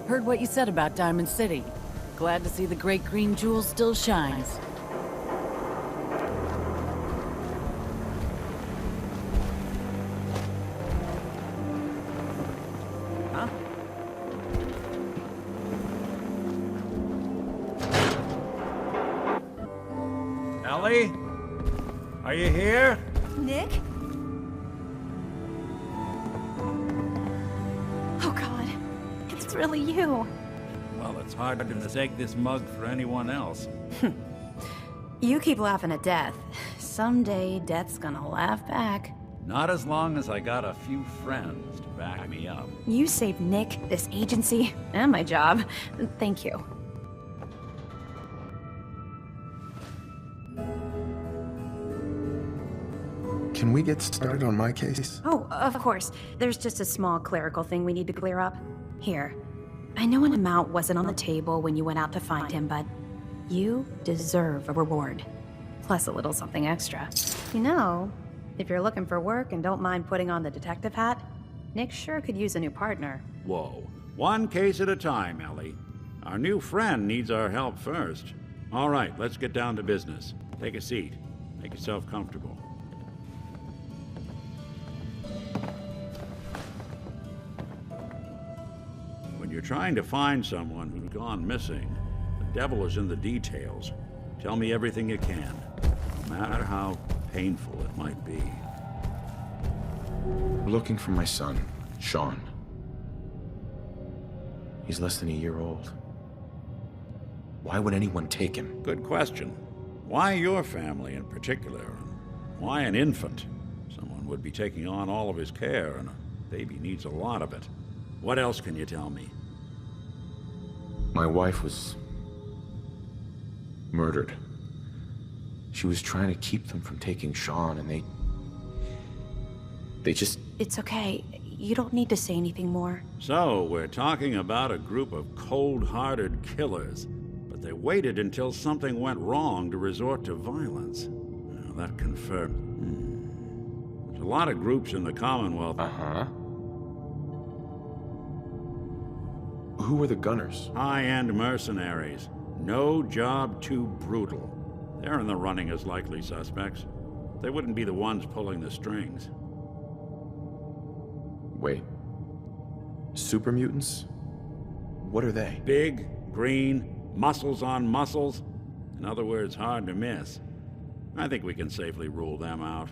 Heard what you said about Diamond City. Glad to see the great green jewel still shines. Huh? Ellie? Are you here? Nick? Oh God, it's really you. Well, it's hard to mistake this mug for anyone else. You keep laughing at death. Someday, death's gonna laugh back. Not as long as I got a few friends to back me up. You saved Nick, this agency, and my job. Thank you. Can we get started on my case? Oh, of course. There's just a small clerical thing we need to clear up. Here. I know an amount wasn't on the table when you went out to find him, but you deserve a reward. Plus a little something extra. You know, if you're looking for work and don't mind putting on the detective hat, Nick sure could use a new partner. Whoa. One case at a time, Ellie. Our new friend needs our help first. All right, let's get down to business. Take a seat. Make yourself comfortable. When you're trying to find someone who's gone missing, the devil is in the details. Tell me everything you can, no matter how painful it might be. We're looking for my son, Shaun. He's less than a year old. Why would anyone take him? Good question. Why your family in particular? And why an infant? Someone would be taking on all of his care, and a baby needs a lot of it. What else can you tell me? My wife was murdered. She was trying to keep them from taking Shaun, and they just... It's okay. You don't need to say anything more. So, we're talking about a group of cold-hearted killers, but they waited until something went wrong to resort to violence. Well, that confirmed... There's a lot of groups in the Commonwealth. Uh-huh. Who were the gunners? High-end mercenaries. No job too brutal. They're in the running as likely suspects. They wouldn't be the ones pulling the strings. Wait. Super mutants? What are they? Big, green, muscles on muscles. In other words, hard to miss. I think we can safely rule them out.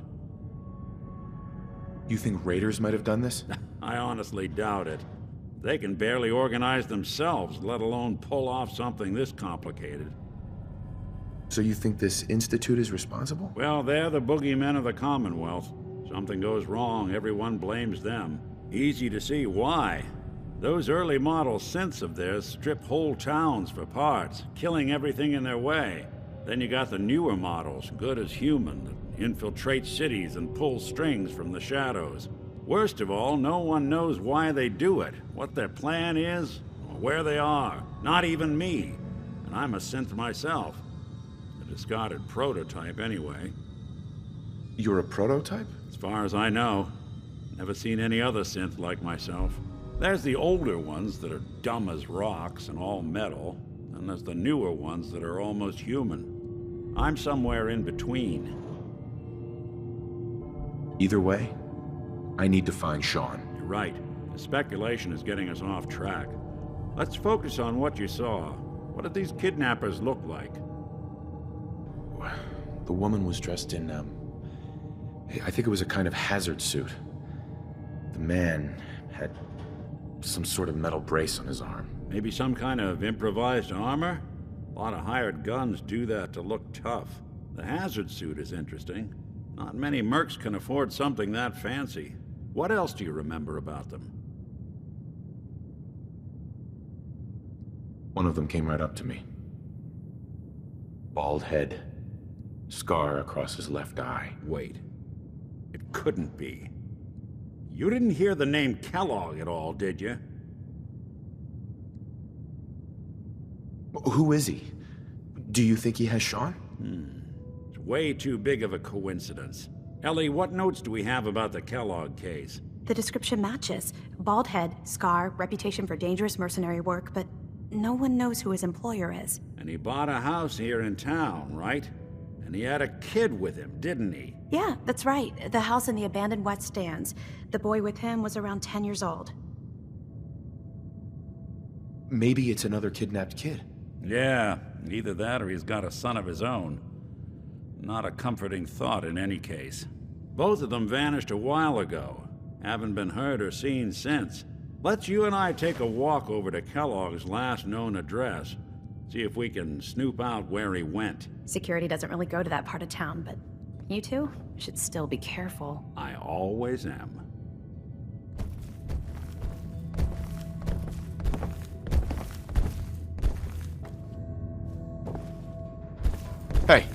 You think raiders might have done this? I honestly doubt it. They can barely organize themselves, let alone pull off something this complicated. So you think this institute is responsible? Well, they're the boogeymen of the Commonwealth. Something goes wrong, everyone blames them. Easy to see why. Those early model synths of theirs strip whole towns for parts, killing everything in their way. Then you got the newer models, good as human, that infiltrate cities and pull strings from the shadows. Worst of all, no one knows why they do it, what their plan is, or where they are. Not even me. And I'm a synth myself. A discarded prototype, anyway. You're a prototype? As far as I know. Never seen any other synth like myself. There's the older ones that are dumb as rocks and all metal, and there's the newer ones that are almost human. I'm somewhere in between. Either way, I need to find Shaun. You're right. The speculation is getting us off track. Let's focus on what you saw. What did these kidnappers look like? The woman was dressed in, I think it was a kind of hazard suit. The man had some sort of metal brace on his arm. Maybe some kind of improvised armor? A lot of hired guns do that to look tough. The hazard suit is interesting. Not many mercs can afford something that fancy. What else do you remember about them? One of them came right up to me. Bald head. Scar across his left eye. Wait. It couldn't be. You didn't hear the name Kellogg at all, did you? Who is he? Do you think he has Shaun? It's way too big of a coincidence. Ellie, what notes do we have about the Kellogg case? The description matches. Bald head, scar, reputation for dangerous mercenary work, but no one knows who his employer is. And he bought a house here in town, right? And he had a kid with him, didn't he? Yeah, that's right. The house in the abandoned West Stands. The boy with him was around 10 years old. Maybe it's another kidnapped kid. Yeah, either that or he's got a son of his own. Not a comforting thought in any case. Both of them vanished a while ago. Haven't been heard or seen since. Let's you and I take a walk over to Kellogg's last known address. See if we can snoop out where he went. Security doesn't really go to that part of town, but you two should still be careful. I always am. Hey,